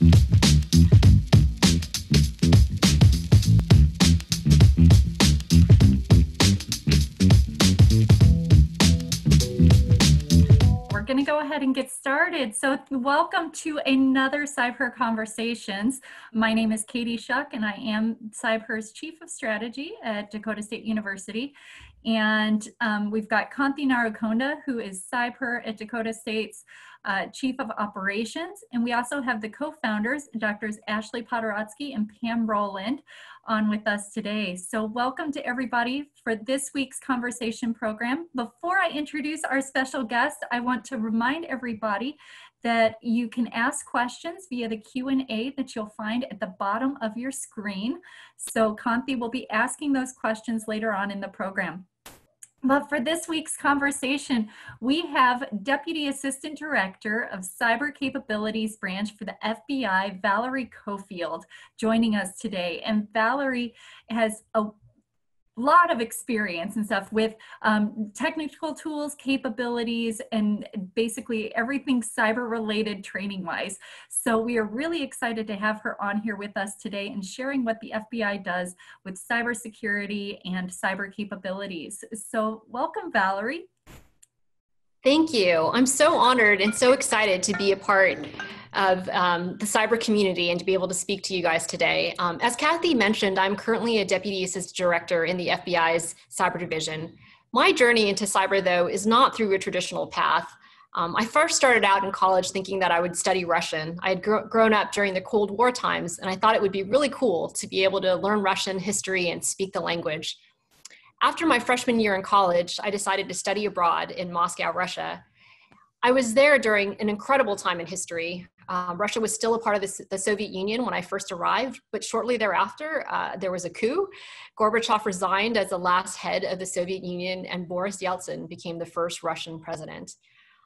We're going to go ahead and get started. So welcome to another CybHER Conversations. My name is Katie Shuck, and I am CybHER's Chief of Strategy at Dakota State University. And we've got Kanthi Narukonda, who is CybHER at Dakota State's Chief of Operations. And we also have the co-founders, Drs. Ashley Podorotsky and Pam Rowland, on with us today. So welcome to everybody for this week's conversation program. Before I introduce our special guest, I want to remind everybody that you can ask questions via the Q&A that you'll find at the bottom of your screen. So Kanthi will be asking those questions later on in the program. But for this week's conversation, we have Deputy Assistant Director of Cyber Capabilities Branch for the FBI, Valerie Cofield, joining us today. And Valerie has a lot of experience and stuff with technical tools, capabilities, and basically everything cyber related training wise. So we are really excited to have her on here with us today and sharing what the FBI does with cybersecurity and cyber capabilities. So welcome, Valerie. Thank you. I'm so honored and so excited to be a part of the cyber community and to be able to speak to you guys today. As Kathy mentioned, I'm currently a Deputy Assistant Director in the FBI's Cyber Division. My journey into cyber, though, is not through a traditional path. I first started out in college thinking that I would study Russian. I had grown up during the Cold War times, and I thought it would be really cool to be able to learn Russian history and speak the language. After my freshman year in college, I decided to study abroad in Moscow, Russia. I was there during an incredible time in history. Russia was still a part of the Soviet Union when I first arrived, but shortly thereafter, there was a coup. Gorbachev resigned as the last head of the Soviet Union, and Boris Yeltsin became the first Russian president.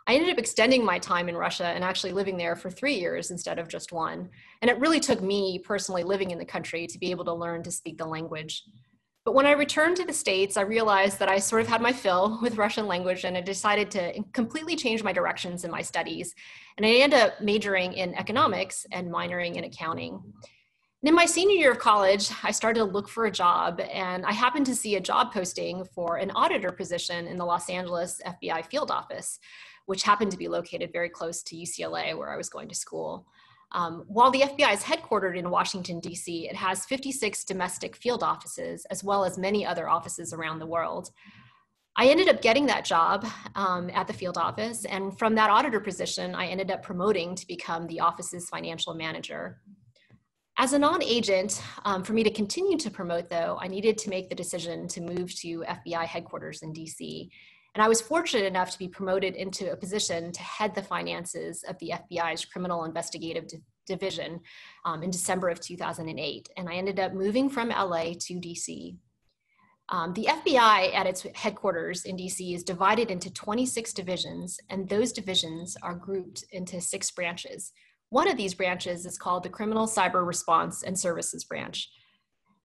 I ended up extending my time in Russia and actually living there for 3 years instead of just 1. And it really took me personally living in the country to be able to learn to speak the language. But when I returned to the States, I realized that I sort of had my fill with Russian language, and I decided to completely change my directions in my studies. And I ended up majoring in economics and minoring in accounting. And in my senior year of college, I started to look for a job, and I happened to see a job posting for an auditor position in the Los Angeles FBI field office, which happened to be located very close to UCLA, where I was going to school. While the FBI is headquartered in Washington, D.C., it has 56 domestic field offices, as well as many other offices around the world. I ended up getting that job at the field office, and from that auditor position, I ended up promoting to become the office's financial manager. As a non-agent, for me to continue to promote, though, I needed to make the decision to move to FBI headquarters in D.C., and I was fortunate enough to be promoted into a position to head the finances of the FBI's Criminal Investigative Division in December of 2008. And I ended up moving from LA to DC. The FBI at its headquarters in DC is divided into 26 divisions, and those divisions are grouped into 6 branches. One of these branches is called the Criminal Cyber Response and Services Branch.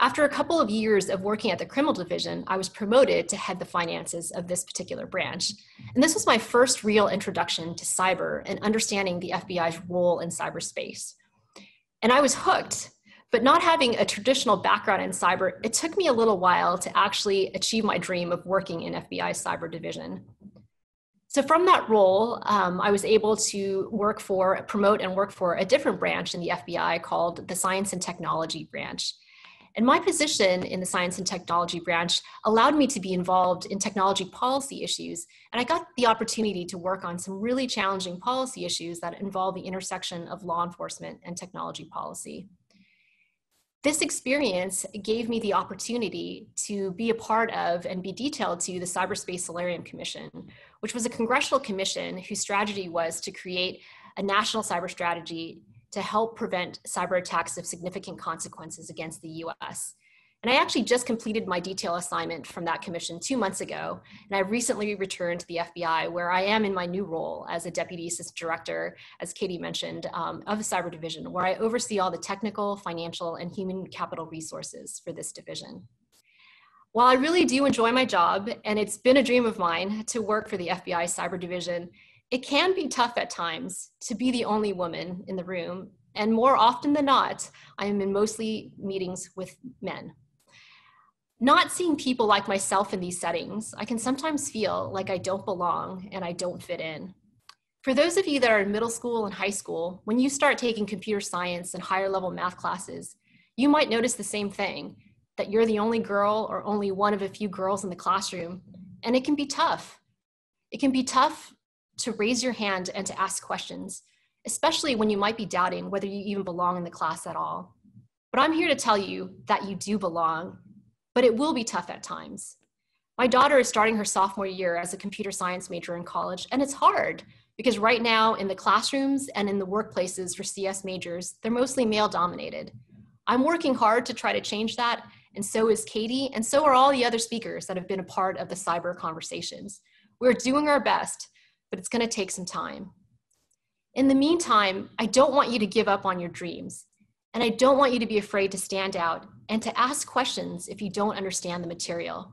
After a couple of years of working at the criminal division, I was promoted to head the finances of this particular branch. And this was my first real introduction to cyber and understanding the FBI's role in cyberspace. And I was hooked, but not having a traditional background in cyber, it took me a little while to actually achieve my dream of working in FBI's cyber division. So from that role, I was able to promote and work for a different branch in the FBI called the Science and Technology Branch. And my position in the Science and Technology Branch allowed me to be involved in technology policy issues. And I got the opportunity to work on some really challenging policy issues that involve the intersection of law enforcement and technology policy. This experience gave me the opportunity to be a part of and be detailed to the Cyberspace Solarium Commission, which was a congressional commission whose strategy was to create a national cyber strategy to help prevent cyber attacks of significant consequences against the US. And I actually just completed my detail assignment from that commission 2 months ago, and I recently returned to the FBI, where I am in my new role as a Deputy Assistant Director, as Katie mentioned, of the Cyber Division, where I oversee all the technical, financial, and human capital resources for this division. While I really do enjoy my job, and it's been a dream of mine to work for the FBI Cyber Division, it can be tough at times to be the only woman in the room And more often than not, I am in mostly meetings with men. Not seeing people like myself in these settings, I can sometimes feel like I don't belong and I don't fit in. For those of you that are in middle school and high school, when you start taking computer science and higher level math classes, you might notice the same thing, that you're the only girl or only one of a few girls in the classroom, and it can be tough. It can be tough to raise your hand and to ask questions, especially when you might be doubting whether you even belong in the class at all. But I'm here to tell you that you do belong, but it will be tough at times. My daughter is starting her sophomore year as a computer science major in college, and it's hard because right now in the classrooms and in the workplaces for CS majors, they're mostly male dominated. I'm working hard to try to change that, and so is Katie, and so are all the other speakers that have been a part of the CybHER Conversations. We're doing our best, but it's gonna take some time. In the meantime, I don't want you to give up on your dreams, and I don't want you to be afraid to stand out and to ask questions if you don't understand the material.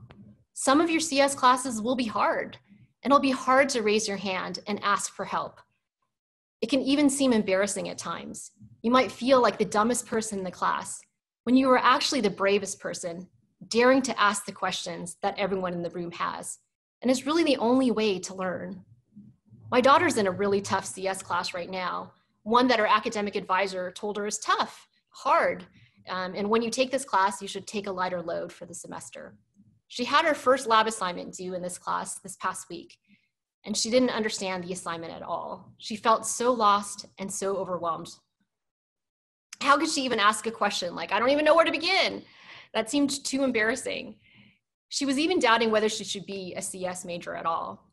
Some of your CS classes will be hard, and it'll be hard to raise your hand and ask for help. It can even seem embarrassing at times. You might feel like the dumbest person in the class when you were actually the bravest person, daring to ask the questions that everyone in the room has. And it's really the only way to learn. My daughter's in a really tough CS class right now, one that her academic advisor told her is tough, hard, and when you take this class, you should take a lighter load for the semester. She had her first lab assignment due in this class this past week, and she didn't understand the assignment at all. She felt so lost and so overwhelmed. How could she even ask a question like, I don't even know where to begin? That seemed too embarrassing. She was even doubting whether she should be a CS major at all.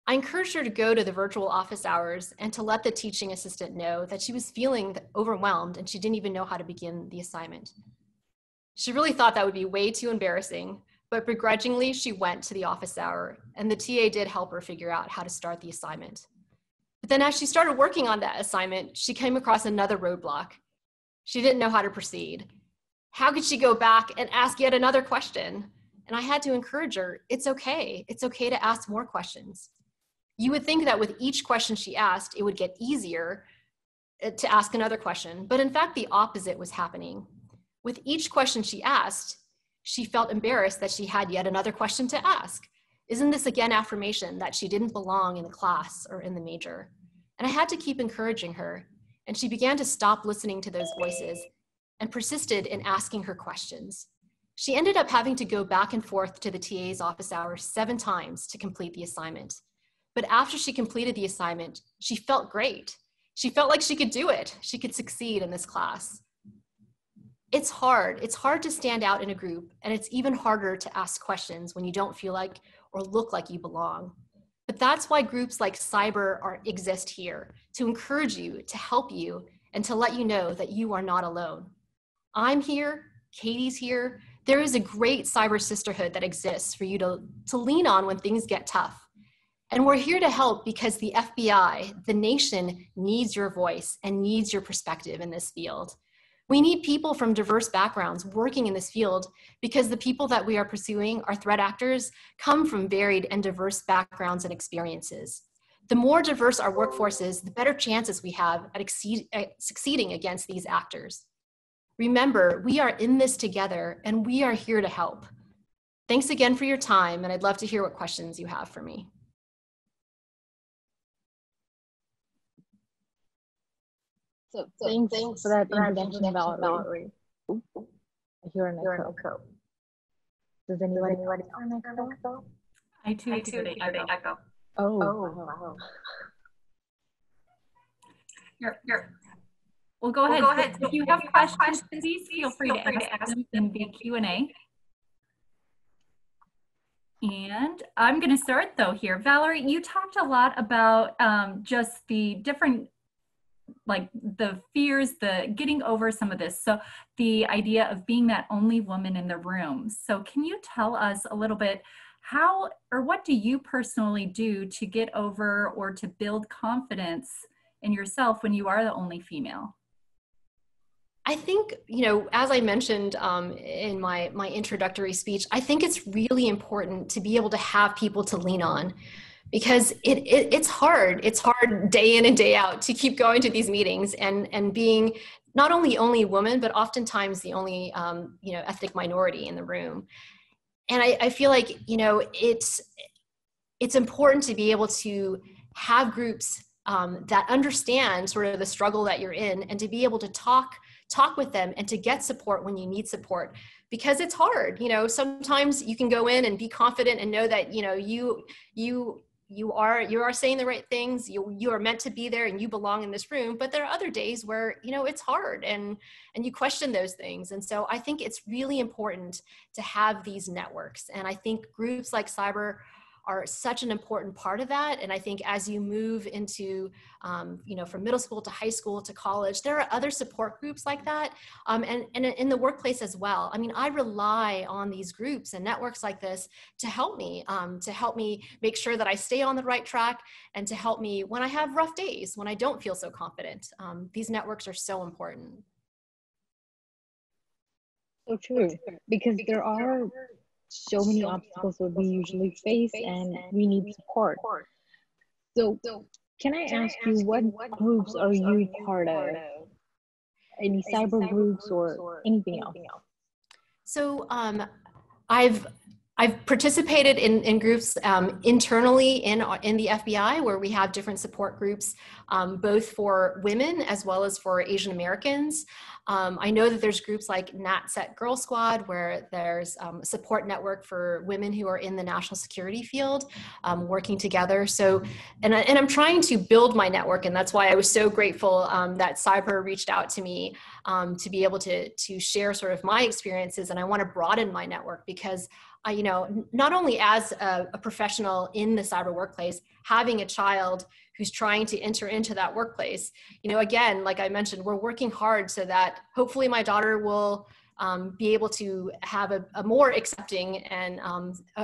I encouraged her to go to the virtual office hours and to let the teaching assistant know that she was feeling overwhelmed and she didn't even know how to begin the assignment. She really thought that would be way too embarrassing, but begrudgingly she went to the office hour, and the TA did help her figure out how to start the assignment. But then as she started working on that assignment, she came across another roadblock. She didn't know how to proceed. How could she go back and ask yet another question? And I had to encourage her, it's okay to ask more questions. You would think that with each question she asked, it would get easier to ask another question, but in fact, the opposite was happening. With each question she asked, she felt embarrassed that she had yet another question to ask. Isn't this again affirmation that she didn't belong in the class or in the major? And I had to keep encouraging her, and she began to stop listening to those voices and persisted in asking her questions. She ended up having to go back and forth to the TA's office hours 7 times to complete the assignment. But after she completed the assignment, she felt great. She felt like she could do it. She could succeed in this class. It's hard to stand out in a group, and it's even harder to ask questions when you don't feel like or look like you belong. But that's why groups like CybHER exist here, to encourage you, to help you, and to let you know that you are not alone. I'm here, Katie's here. There is a great cyber sisterhood that exists for you to lean on when things get tough. And we're here to help because the FBI, the nation, needs your voice and needs your perspective in this field. We need people from diverse backgrounds working in this field because the people that we are pursuing, our threat actors, come from varied and diverse backgrounds and experiences. The more diverse our workforce is, the better chances we have at succeeding against these actors. Remember, we are in this together and we are here to help. Thanks again for your time, and I'd love to hear what questions you have for me. So thanks for that introduction, Valerie. I hear an echo. Does anybody hear an echo? I too hear the echo. Oh, wow. Well, go ahead. If you have questions, please feel free to ask them in the Q&A. And I'm going to start though here. Valerie, you talked a lot about just the different, like the fears, the getting over some of this. So the idea of being that only woman in the room. So can you tell us a little bit how or what do you personally do to get over or to build confidence in yourself when you are the only female? I think, as I mentioned in my introductory speech, I think it's really important to be able to have people to lean on. because it's hard. It's hard day in and day out to keep going to these meetings and being not only a woman, but oftentimes the only ethnic minority in the room. And I feel like, it's important to be able to have groups that understand sort of the struggle that you're in, and to be able to talk with them and to get support when you need support, because it's hard. Sometimes you can go in and be confident and know that you are saying the right things, you are meant to be there and you belong in this room. But there are other days where it's hard and you question those things. And so I think it's really important to have these networks, and I think groups like CybHER are such an important part of that. And I think as you move into, from middle school to high school to college, there are other support groups like that, and in the workplace as well. I mean, I rely on these groups and networks like this to help me make sure that I stay on the right track, and to help me when I have rough days, when I don't feel so confident. These networks are so important. So true, because there are so many obstacles that we usually face, and we need support. So can I ask you, what groups are you part of? Any cyber groups or anything else? So I've participated in groups internally in the FBI, where we have different support groups, both for women as well as for Asian Americans. I know that there's groups like NatSec Girl Squad, where there's a support network for women who are in the national security field, working together. So, and I'm trying to build my network, and that's why I was so grateful that CybHER reached out to me to be able to share sort of my experiences. And I want to broaden my network, because not only as a professional in the cyber workplace, having a child who's trying to enter into that workplace, again, like I mentioned, we're working hard so that hopefully my daughter will be able to have a more accepting and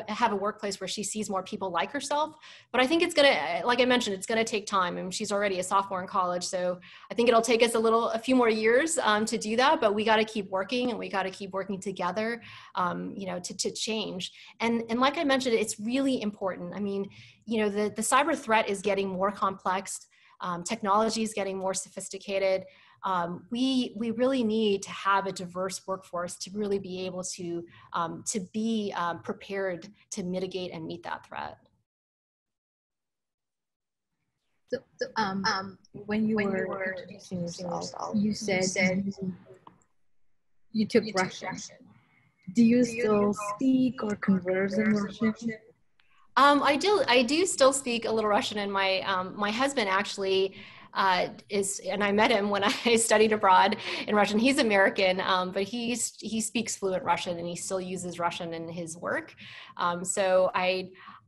have a workplace where she sees more people like herself. But I think it's gonna, like I mentioned, it's gonna take time. I mean, she's already a sophomore in college, so I think it'll take us a few more years to do that. But we got to keep working, and we got to keep working together, to change. And like I mentioned, it's really important. I mean, the cyber threat is getting more complex. Technology is getting more sophisticated. We really need to have a diverse workforce to really be able to be prepared to mitigate and meet that threat. So when you were introducing yourself, you said you took Russian. Do you still speak or converse in Russian? I do still speak a little Russian, and my husband actually and I met him when I studied abroad in Russian. He's American, but he speaks fluent Russian, and he still uses Russian in his work. So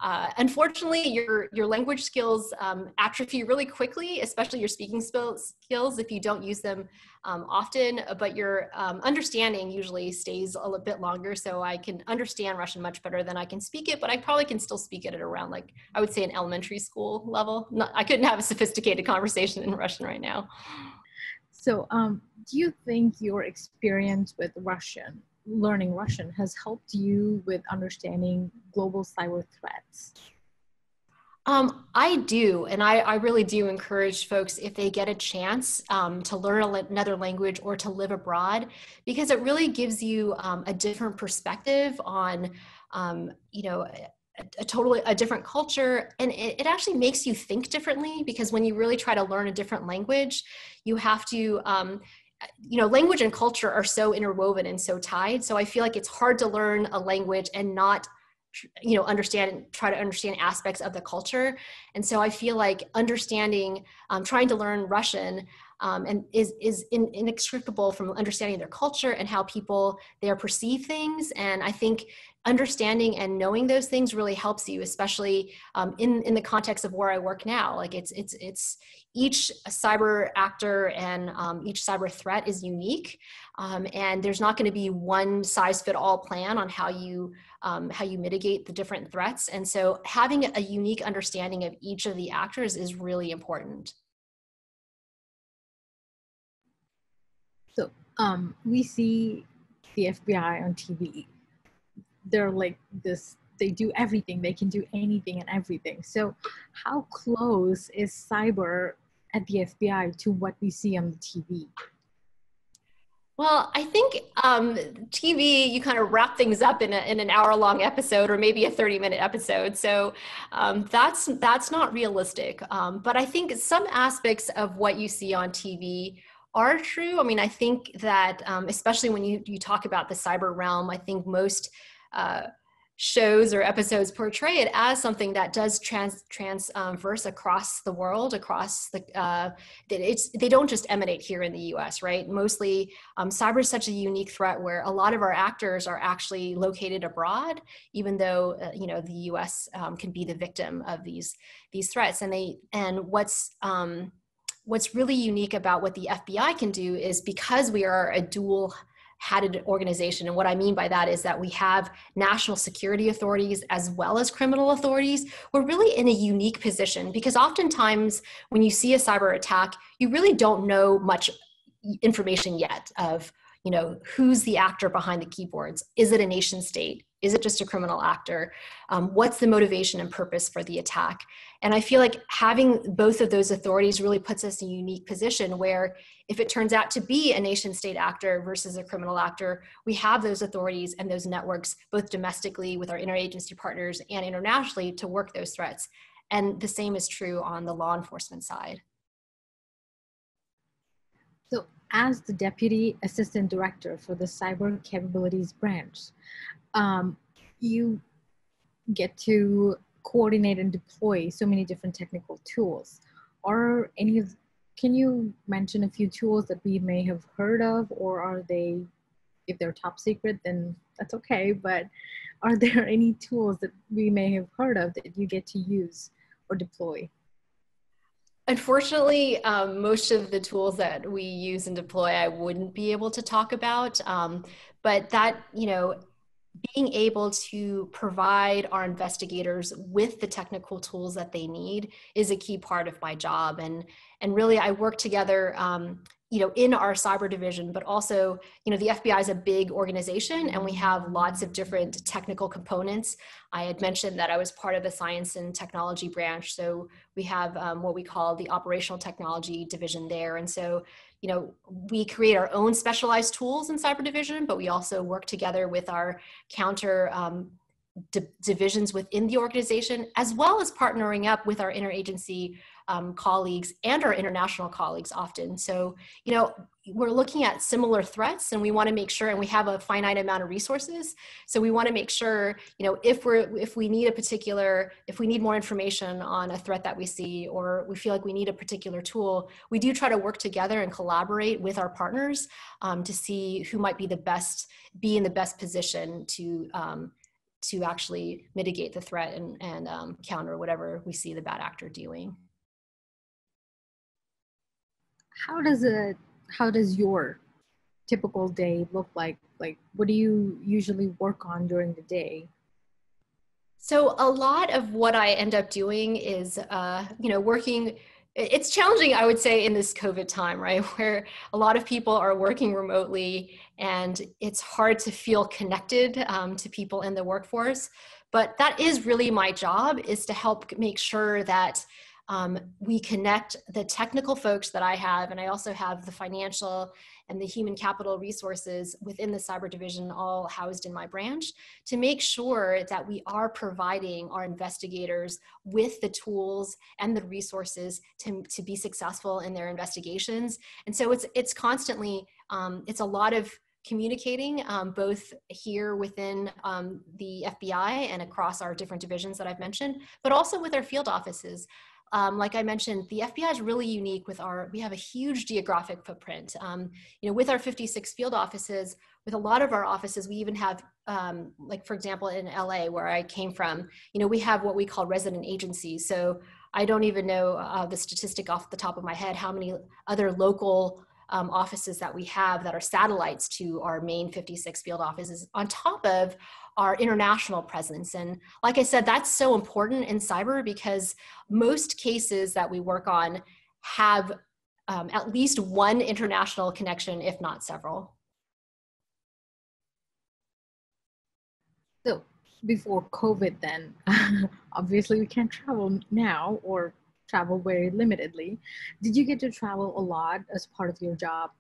unfortunately, your language skills atrophy really quickly, especially your speaking skills, if you don't use them often, but your understanding usually stays a little bit longer. So I can understand Russian much better than I can speak it, but I probably can still speak it at around, like, I would say, an elementary school level. I couldn't have a sophisticated conversation in Russian right now. So do you think your experience with learning Russian has helped you with understanding global cyber threats? I do, and I really do encourage folks, if they get a chance to learn another language or to live abroad, because it really gives you a different perspective on, a different culture, and it actually makes you think differently, because when you really try to learn a different language, you have to, language and culture are so interwoven and so tied. So I feel like it's hard to learn a language and not try to understand aspects of the culture. And so I feel like trying to learn Russian and is inextricable from understanding their culture and how people there perceive things. And I think understanding and knowing those things really helps you, especially in the context of where I work now. Like it's each cyber actor and each cyber threat is unique, and there's not going to be one size fit all plan on how you mitigate the different threats. And so having a unique understanding of each of the actors is really important. So we see the FBI on TV. They're like this they do everything. They can do anything and everything. So how close is cyber at the FBI to what we see on the TV? Well, I think TV, you kind of wrap things up in an hour-long episode or maybe a 30-minute episode. So that's not realistic. But I think some aspects of what you see on TV are true. I mean, I think that especially when you talk about the cyber realm, I think most shows or episodes portray it as something that does transverse across the world, across the, they don't just emanate here in the US, right? Mostly cyber is such a unique threat where a lot of our actors are actually located abroad, even though, the US can be the victim of these threats. And what's really unique about what the FBI can do is because we are a dual-hatted organization, and what I mean by that is that we have national security authorities as well as criminal authorities, we're really in a unique position because oftentimes when you see a cyber attack, you really don't know much information yet of who's the actor behind the keyboards. Is it a nation state? Is it just a criminal actor? What's the motivation and purpose for the attack? And I feel like having both of those authorities really puts us in a unique position where if it turns out to be a nation state actor versus a criminal actor, we have those authorities and those networks both domestically with our interagency partners and internationally to work those threats. And the same is true on the law enforcement side. So as the Deputy Assistant Director for the Cyber Capabilities Branch, you get to coordinate and deploy so many different technical tools. Can you mention a few tools that we may have heard of, or are they, if they're top secret, then that's okay, but are there any tools that we may have heard of that you get to use or deploy? Unfortunately, most of the tools that we use and deploy, I wouldn't be able to talk about, but that, being able to provide our investigators with the technical tools that they need is a key part of my job. And really, I work together, in our cyber division, but also, the FBI is a big organization and we have lots of different technical components. I had mentioned that I was part of the science and technology branch. So we have what we call the operational technology division there. And so, we create our own specialized tools in cyber division, but we also work together with our counter divisions within the organization, as well as partnering up with our interagency colleagues and our international colleagues often. So, we're looking at similar threats and we want to make sure, and we have a finite amount of resources. So we want to make sure, if we need more information on a threat that we see, or we feel like we need a particular tool, we do try to work together and collaborate with our partners to see who might be in the best position to actually mitigate the threat and counter whatever we see the bad actor doing. How does your typical day look like? Like, what do you usually work on during the day? So a lot of what I end up doing is, working. It's challenging, I would say, in this COVID time, right? Where a lot of people are working remotely and it's hard to feel connected to people in the workforce. But that is really my job, is to help make sure that we connect the technical folks that I have, and I also have the financial and the human capital resources within the cyber division all housed in my branch, to make sure that we are providing our investigators with the tools and the resources to be successful in their investigations. And so it's constantly, it's a lot of communicating both here within the FBI and across our different divisions that I've mentioned, but also with our field offices. Like I mentioned, the FBI is really unique we have a huge geographic footprint. With our 56 field offices, with a lot of our offices, we even have, like for example, in LA, where I came from, we have what we call resident agencies. So I don't even know the statistic off the top of my head, how many other local offices that we have that are satellites to our main 56 field offices, on top of our international presence. And like I said, that's so important in cyber because most cases that we work on have at least one international connection, if not several. So before COVID then, obviously we can't travel now or travel very limitedly. Did you get to travel a lot as part of your job?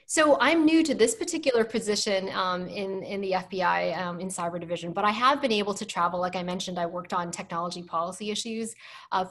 So I'm new to this particular position in the FBI in cyber division, but I have been able to travel. Like I mentioned, I worked on technology policy issues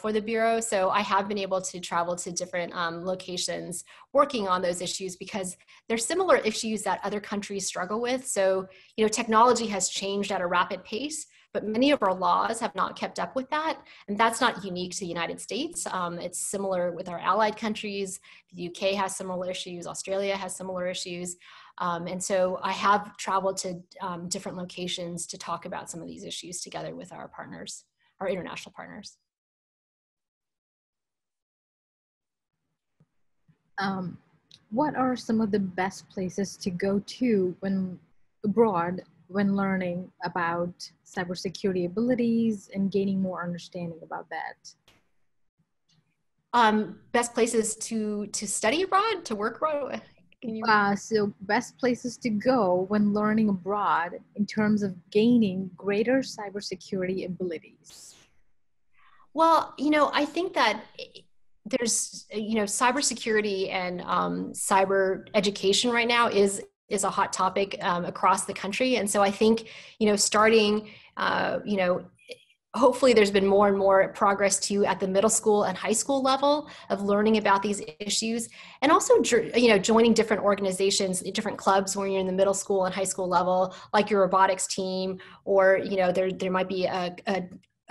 for the Bureau. So I have been able to travel to different locations working on those issues because they're similar issues that other countries struggle with. So, technology has changed at a rapid pace, but many of our laws have not kept up with that. And that's not unique to the United States. It's similar with our allied countries. The UK has similar issues. Australia has similar issues. And so I have traveled to different locations to talk about some of these issues together with our partners, our international partners. What are some of the best places to go to when abroad when learning about cybersecurity abilities and gaining more understanding about that? Best places to study abroad, to work abroad? So best places to go when learning abroad in terms of gaining greater cybersecurity abilities. Well, I think that there's, cybersecurity and cyber education right now is a hot topic across the country. And so I think, starting, hopefully there's been more and more progress too at the middle school and high school level of learning about these issues, and also joining different organizations, different clubs when you're in the middle school and high school level, like your robotics team, or there might be a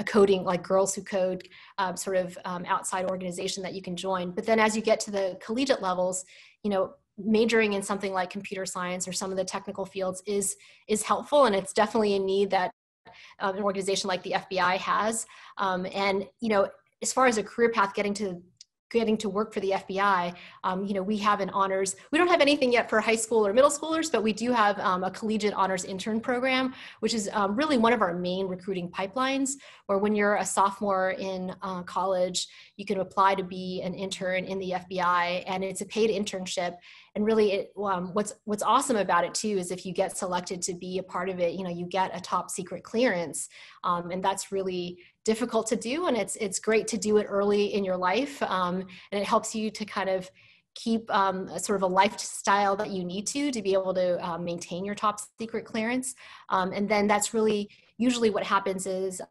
coding, like Girls Who Code, outside organization that you can join. But then as you get to the collegiate levels, majoring in something like computer science or some of the technical fields is helpful, and it's definitely a need that an organization like the FBI has. And as far as a career path, getting to work for the FBI, we have an honors. We don't have anything yet for high school or middle schoolers, but we do have a collegiate honors intern program, which is really one of our main recruiting pipelines, where when you're a sophomore in college, you can apply to be an intern in the FBI, and it's a paid internship. And really, what's awesome about it too is if you get selected to be a part of it, you get a top secret clearance, and that's really difficult to do, and it's great to do it early in your life, and it helps you to kind of keep a sort of a lifestyle that you need to be able to maintain your top secret clearance. And then that's really usually what happens is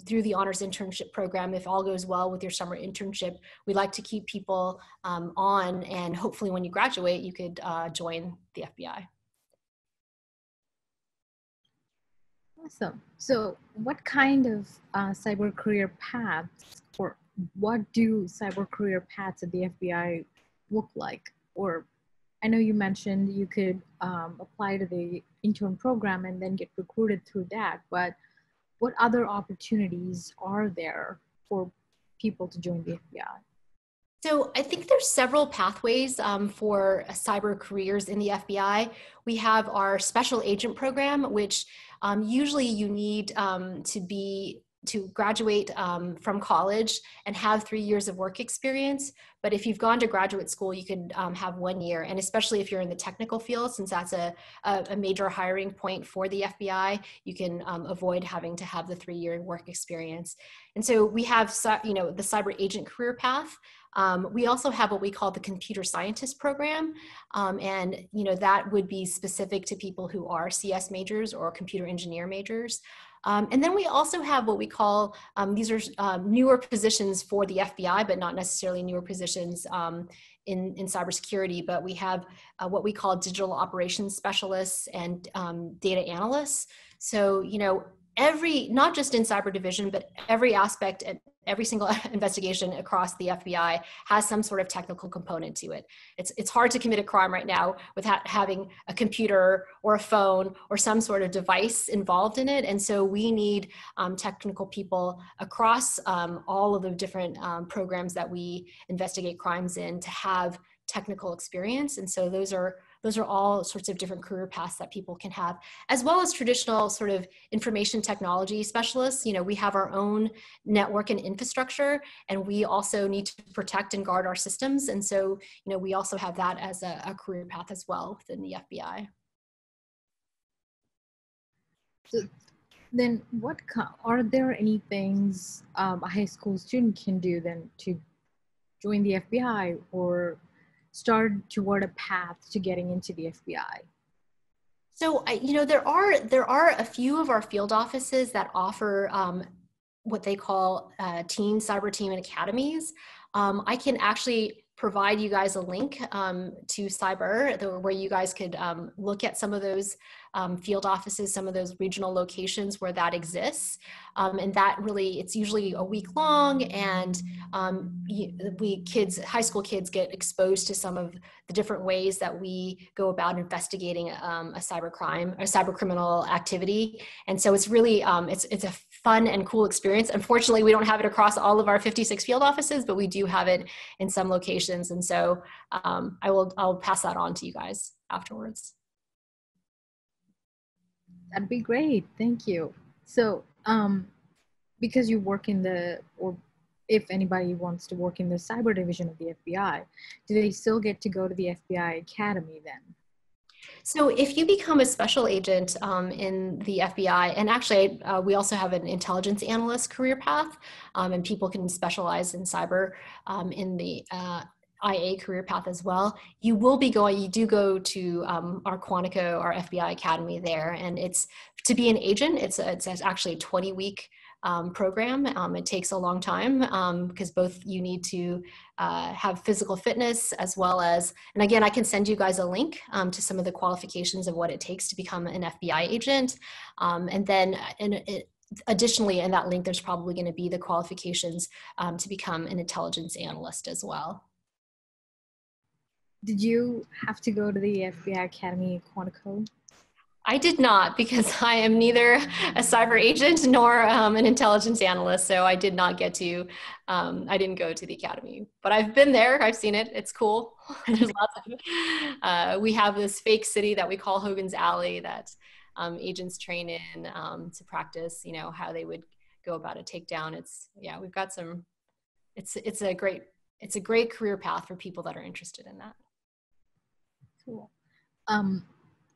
through the honors internship program, if all goes well with your summer internship, we like to keep people on, and hopefully when you graduate, you could join the FBI. Awesome. So what kind of cyber career paths, or what do cyber career paths at the FBI look like? Or I know you mentioned you could apply to the intern program and then get recruited through that, but what other opportunities are there for people to join the FBI? So I think there's several pathways for cyber careers in the FBI. We have our special agent program, which usually you need to graduate from college and have 3 years of work experience. But if you've gone to graduate school, you could have 1 year. And especially if you're in the technical field, since that's a major hiring point for the FBI, you can avoid having to have the 3-year work experience. And so we have, the cyber agent career path. We also have what we call the computer scientist program. And that would be specific to people who are CS majors or computer engineer majors. And then we also have what we call, these are newer positions for the FBI, but not necessarily newer positions in cybersecurity, but we have what we call digital operations specialists and data analysts. So, not just in cyber division, but every aspect and every single investigation across the FBI has some sort of technical component to it. It's hard to commit a crime right now without having a computer or a phone or some sort of device involved in it. And so we need technical people across all of the different programs that we investigate crimes in to have technical experience. And so those are all sorts of different career paths that people can have, as well as traditional sort of information technology specialists. We have our own network and infrastructure, and we also need to protect and guard our systems. And so, we also have that as a career path as well within the FBI. So then are there any things a high school student can do then to join the FBI or start toward a path to getting into the FBI? So, there are a few of our field offices that offer what they call teen cyber team and academies. I can actually provide you guys a link to CybHER, where you guys could look at some of those field offices, some of those regional locations where that exists. And that really, it's usually a week long, and high school kids get exposed to some of the different ways that we go about investigating a cyber crime, a cyber criminal activity. And so it's really, it's a fun and cool experience. Unfortunately, we don't have it across all of our 56 field offices, but we do have it in some locations. And so I'll pass that on to you guys afterwards. That'd be great. Thank you. So, because you work or if anybody wants to work in the cyber division of the FBI, do they still get to go to the FBI Academy then? So if you become a special agent in the FBI, and actually we also have an intelligence analyst career path, and people can specialize in cyber in the IA career path as well. You do go to our Quantico, our FBI Academy there, and it's to be an agent. It's actually a 20-week program. It takes a long time because both you need to have physical fitness as well as, and again, I can send you guys a link to some of the qualifications of what it takes to become an FBI agent. And then additionally, in that link, there's probably going to be the qualifications to become an intelligence analyst as well. Did you have to go to the FBI Academy in Quantico? I did not, because I am neither a cyber agent nor an intelligence analyst. So I did not get to, I didn't go to the academy, but I've been there. I've seen it. It's cool. There's lots of, we have this fake city that we call Hogan's Alley that agents train in to practice, how they would go about a takedown. We've got some, it's a great career path for people that are interested in that. Cool.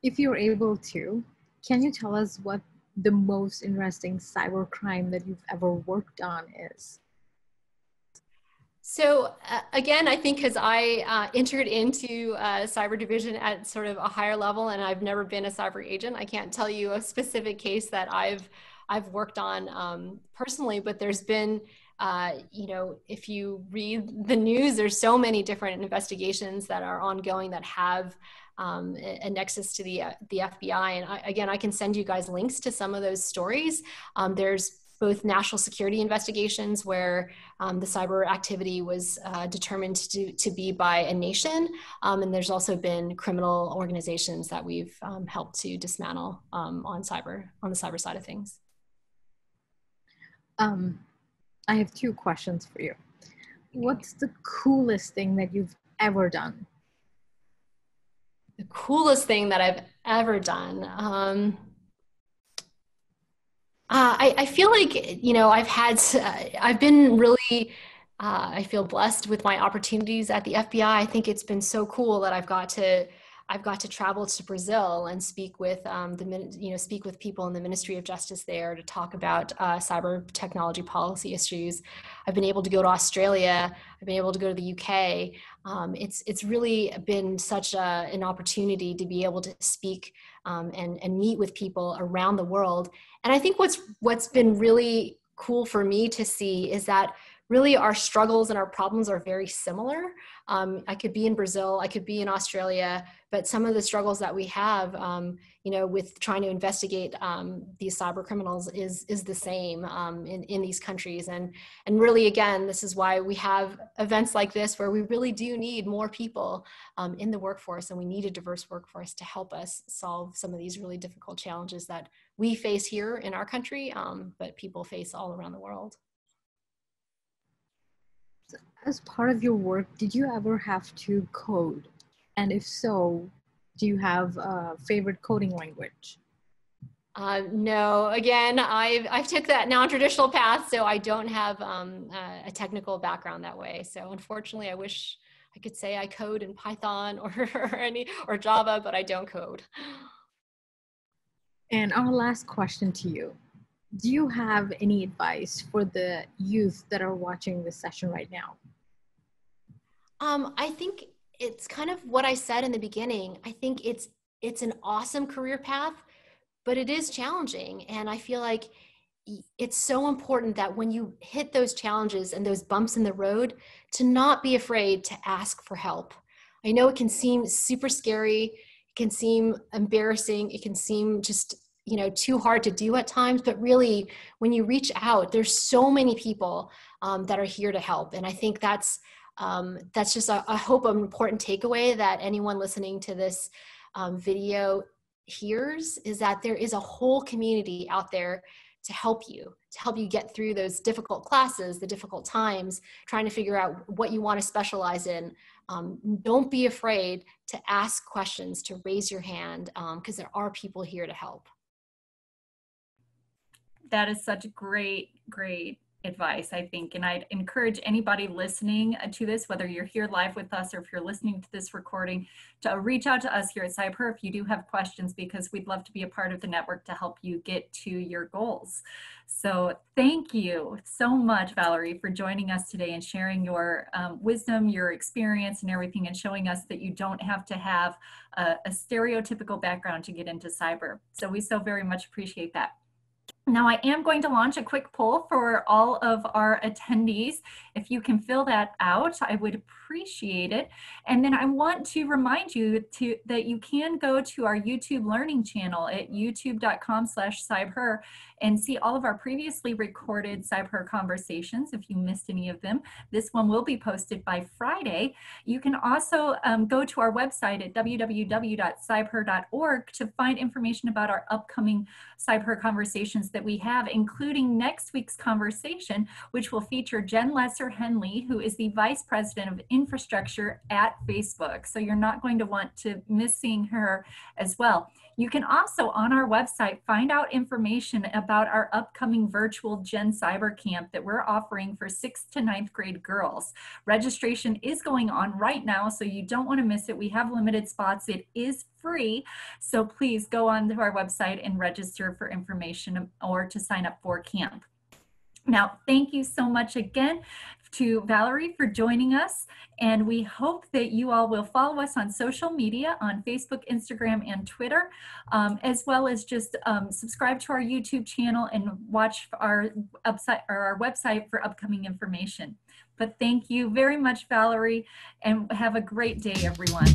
If you're able to, can you tell us what the most interesting cyber crime that you've ever worked on is? So again, I think because I entered into cyber division at sort of a higher level, and I've never been a cyber agent, I can't tell you a specific case that I've worked on personally, but there's been, if you read the news, there's so many different investigations that are ongoing that have a nexus to the FBI. And I can send you guys links to some of those stories. There's both national security investigations where the cyber activity was determined to be by a nation. And there's also been criminal organizations that we've helped to dismantle on the cyber side of things. I have two questions for you. What's the coolest thing that you've ever done? The coolest thing that I've ever done. I feel like, I've been really, I feel blessed with my opportunities at the FBI. I think it's been so cool that I've got to travel to Brazil and speak with speak with people in the Ministry of Justice there to talk about cyber technology policy issues. I've been able to go to Australia. I've been able to go to the UK. It's really been such an opportunity to be able to speak and meet with people around the world. And I think what's been really cool for me to see is that really our struggles and our problems are very similar. I could be in Brazil, I could be in Australia, but some of the struggles that we have, with trying to investigate these cyber criminals is the same in these countries. And really, again, this is why we have events like this where we really do need more people in the workforce, and we need a diverse workforce to help us solve some of these really difficult challenges that we face here in our country, but people face all around the world. As part of your work, did you ever have to code? And if so, do you have a favorite coding language? No, again, I've took that non-traditional path, so I don't have a technical background that way. So unfortunately, I wish I could say I code in Python or Java, but I don't code. And our last question to you. Do you have any advice for the youth that are watching this session right now? I think it's kind of what I said in the beginning. I think it's an awesome career path, but it is challenging. And I feel like it's so important that when you hit those challenges and those bumps in the road, to not be afraid to ask for help. I know it can seem super scary, it can seem embarrassing, it can seem just, too hard to do at times, but really when you reach out, there's so many people that are here to help. And I think that's just, I hope, an important takeaway that anyone listening to this video hears, is that there is a whole community out there to help you get through those difficult classes, the difficult times, trying to figure out what you want to specialize in. Don't be afraid to ask questions, to raise your hand, because there are people here to help. That is such great advice, I think. And I'd encourage anybody listening to this, whether you're here live with us or if you're listening to this recording, to reach out to us here at CybHER if you do have questions, because we'd love to be a part of the network to help you get to your goals. So thank you so much, Valerie, for joining us today and sharing your wisdom, your experience and everything, and showing us that you don't have to have a stereotypical background to get into cyber. So we so very much appreciate that. Now I am going to launch a quick poll for all of our attendees. If you can fill that out, I would appreciate it. And then I want to remind you that you can go to our YouTube learning channel at youtube.com/CybHER and see all of our previously recorded CybHER conversations if you missed any of them. This one will be posted by Friday. You can also go to our website at www.cybher.org to find information about our upcoming CybHER conversations that we have, including next week's conversation, which will feature Jen Lesser-Henley, who is the Vice President of Infrastructure at Facebook. So you're not going to want to miss seeing her as well. You can also, on our website, find out information about our upcoming virtual Gen Cyber Camp that we're offering for 6th to 9th grade girls. Registration is going on right now, so you don't want to miss it. We have limited spots. It is free, so please go on to our website and register for information or to sign up for camp. Now, thank you so much again to Valerie for joining us, and we hope that you all will follow us on social media on Facebook, Instagram, and Twitter, as well as just subscribe to our YouTube channel and watch our website for upcoming information. But thank you very much, Valerie, and have a great day, everyone.